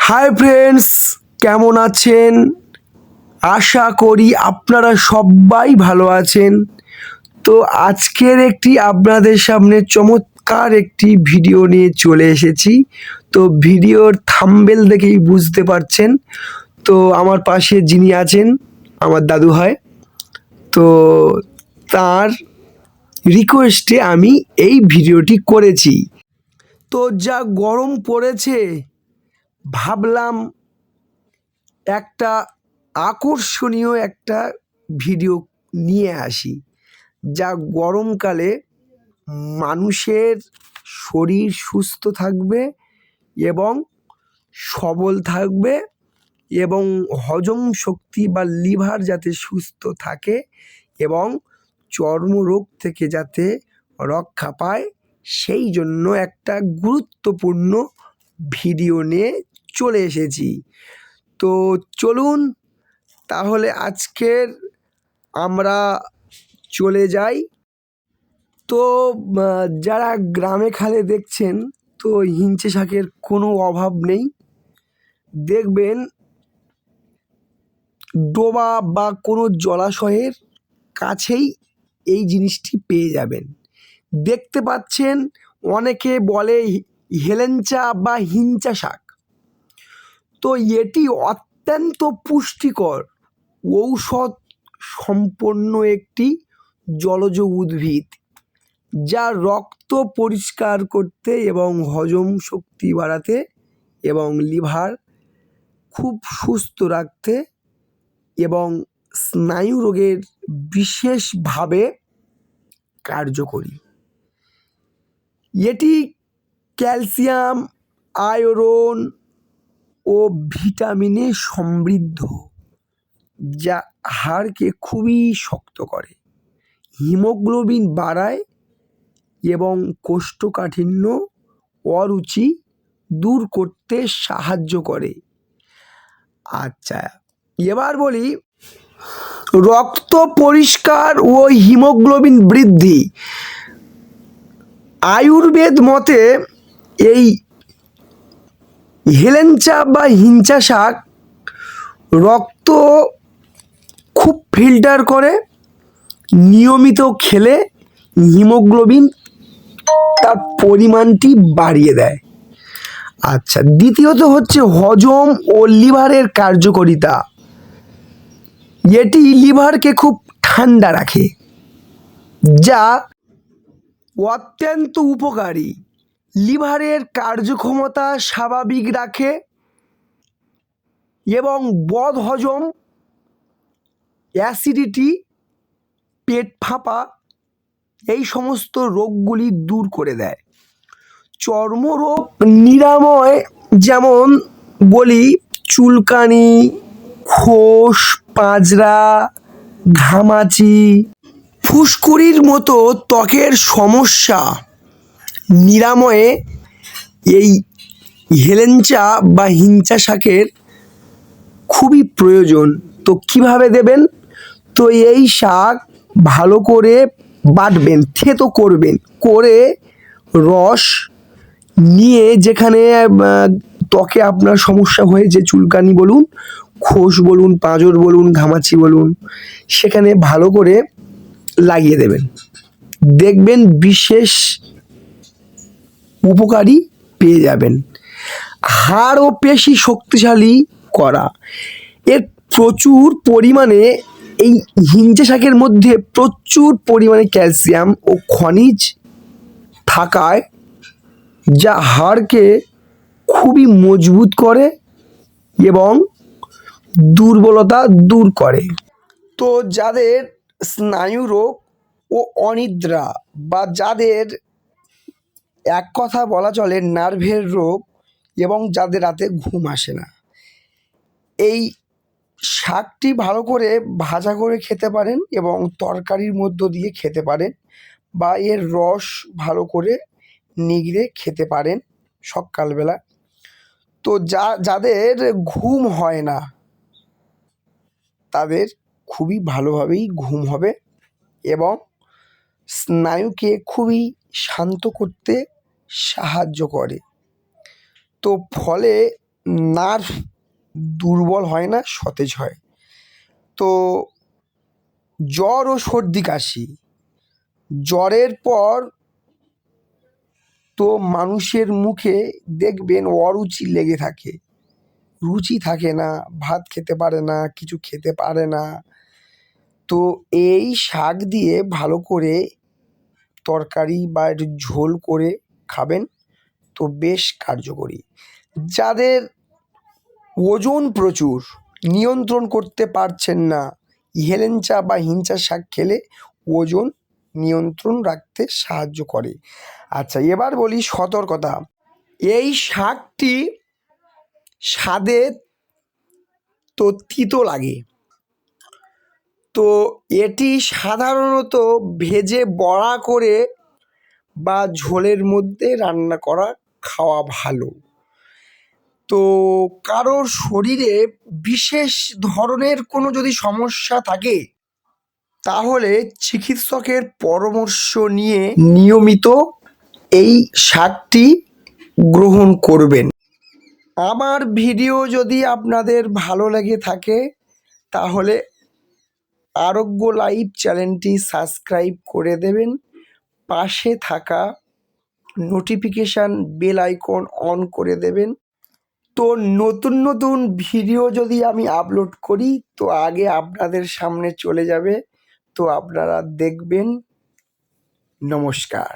Hi friends, কেমন আছেন? আশা করি আপনারা সবাই ভালো আছেন। তো আজকের আপনাদের সামনে চমৎকার একটি ভিডিও নিয়ে চলে এসেছি। তো ভিডিওর থাম্বনেল দেখেই বুঝতে পারছেন। তো আমার পাশে যিনি আছেন আমার দাদু হয়। তো তার রিকোয়েস্টে আমি এই ভিডিওটি করেছি। তো যা গরম পড়েছে, ভাবলাম একটা আকর্ষণীয় একটা ভিডিও নিয়ে আসি, যা গরমকালে মানুষের শরীর সুস্থ থাকবে এবং সবল থাকবে এবং হজম শক্তি বা লিভার যাতে সুস্থ থাকে এবং চর্মরোগ থেকে যাতে রক্ষা পায়, সেই জন্য একটা গুরুত্বপূর্ণ ভিডিও নিয়ে চলে এসেছি। তো চলুন তাহলে আজকের আমরা চলে যাই। তো যারা গ্রামে খালে দেখছেন, তো হিঞ্চে শাকের কোনো অভাব নেই। দেখবেন ডোবা বা কোনো জলাশয়ের কাছেই এই জিনিসটি পেয়ে যাবেন। দেখতে পাচ্ছেন অনেকে বলে হেলেঞ্চা বা হিঞ্চা শাক। তো এটি অত্যন্ত পুষ্টিকর ঔষধ সম্পন্ন একটি জলজ উদ্ভিদ, যা রক্ত পরিষ্কার করতে এবং হজম শক্তি বাড়াতে এবং লিভার খুব সুস্থ রাখতে এবং স্নায়ু রোগের বিশেষভাবে কার্যকরী। এটি ক্যালসিয়াম, আয়রন ও ভিটামিনে সমৃদ্ধ, যা হাড়কে খুবই শক্ত করে, হিমোগ্লোবিন বাড়ায় এবং কোষ্ঠকাঠিন্য অরুচি দূর করতে সাহায্য করে। আচ্ছা, এবার বলি রক্ত পরিষ্কার ও হিমোগ্লোবিন বৃদ্ধি। আয়ুর্বেদ মতে এই হেলেঞ্চা বা হিঞ্চা শাক রক্ত খুব ফিল্টার করে, নিয়মিত খেলে হিমোগ্লোবিন তার পরিমাণটি বাড়িয়ে দেয়। আচ্ছা, দ্বিতীয়ত হচ্ছে হজম ও লিভারের কার্যকারিতা। এটি লিভারকে খুব ঠান্ডা রাখে, যা অত্যন্ত উপকারী। লিভারের কার্যক্ষমতা স্বাভাবিক রাখে এবং বদহজম, অ্যাসিডিটি, পেট ফাঁপা এই সমস্ত রোগগুলি দূর করে দেয়। চর্মরোগ নিরাময়, যেমন বলি চুলকানি, খোস, পাঁজরা, ঘামাচি, ফুসকুড়ির মতো ত্বকের সমস্যা নিরাময়ে এই হেলেঞ্চা বা হিঞ্চা শাকের খুবই প্রয়োজন। তো কিভাবে দেবেন? তো এই শাক ভালো করে বাটবেন, থেতো করবেন, করে রস নিয়ে যেখানে ত্বকে আপনার সমস্যা হয়েছে, চুলকানি বলুন, খোস বলুন, পাঁজর বলুন, ঘামাচি বলুন, সেখানে ভালো করে লাগিয়ে দেবেন। দেখবেন বিশেষ উপকারী পেয়ে যাবেন। হাড় ও পেশি শক্তিশালী করা। এর প্রচুর পরিমাণে, এই হিঞ্চা শাকের মধ্যে প্রচুর পরিমাণে ক্যালসিয়াম ও খনিজ থাকায় যা হাড়কে খুবই মজবুত করে এবং দুর্বলতা দূর করে। তো যাদের স্নায়ু রোগ ও অনিদ্রা, বা যাদের এক কথা বলা চলে নার্ভের রোগ, এবং যাদের রাতে ঘুম আসে না, এই শাকটি ভালো করে ভাজা করে খেতে পারেন এবং তরকারির মধ্য দিয়ে খেতে পারেন, বা এর রস ভালো করে নিগড়ে খেতে পারেন সকালবেলা। তো যাদের ঘুম হয় না, তাদের খুবই ভালোভাবেই ঘুম হবে এবং স্নায়ুকে খুবই শান্ত করতে সাহায্য করে। তো ফলে নার্ভ দুর্বল হয় না, সতেজ হয়। তো জ্বর ও সর্দি কাশি, জ্বরের পর তো মানুষের মুখে দেখবেন অরুচি লেগে থাকে, রুচি থাকে না, ভাত খেতে পারে না, কিছু খেতে পারে না। তো এই শাক দিয়ে ভালো করে তরকারি বা একটু ঝোল করে খাবেন, তো বেশ কার্যকরী। যাদের ওজন প্রচুর, নিয়ন্ত্রণ করতে পারছেন না, হেলেঞ্চা বা হিঞ্চা শাক খেলে ওজন নিয়ন্ত্রণ রাখতে সাহায্য করে। আচ্ছা, এবার বলি সতর্কতা। এই শাকটি স্বাদে তো তিতো লাগে, তো এটি সাধারণত ভেজে বড়া করে বা ঝোলের মধ্যে রান্না করা খাওয়া ভালো। তো কারোর শরীরে বিশেষ ধরনের কোনো যদি সমস্যা থাকে, তাহলে চিকিৎসকের পরামর্শ নিয়ে নিয়মিত এই শাকটি গ্রহণ করবেন। আমার ভিডিও যদি আপনাদের ভালো লেগে থাকে, তাহলে আরোগ্য লাইভ চ্যানেলটি সাবস্ক্রাইব করে দেবেন, পাশে থাকা নোটিফিকেশান বেল আইকন অন করে দেবেন। তো নতুন নতুন ভিডিও যদি আমি আপলোড করি, তো আগে আপনাদের সামনে চলে যাবে, তো আপনারা দেখবেন। নমস্কার।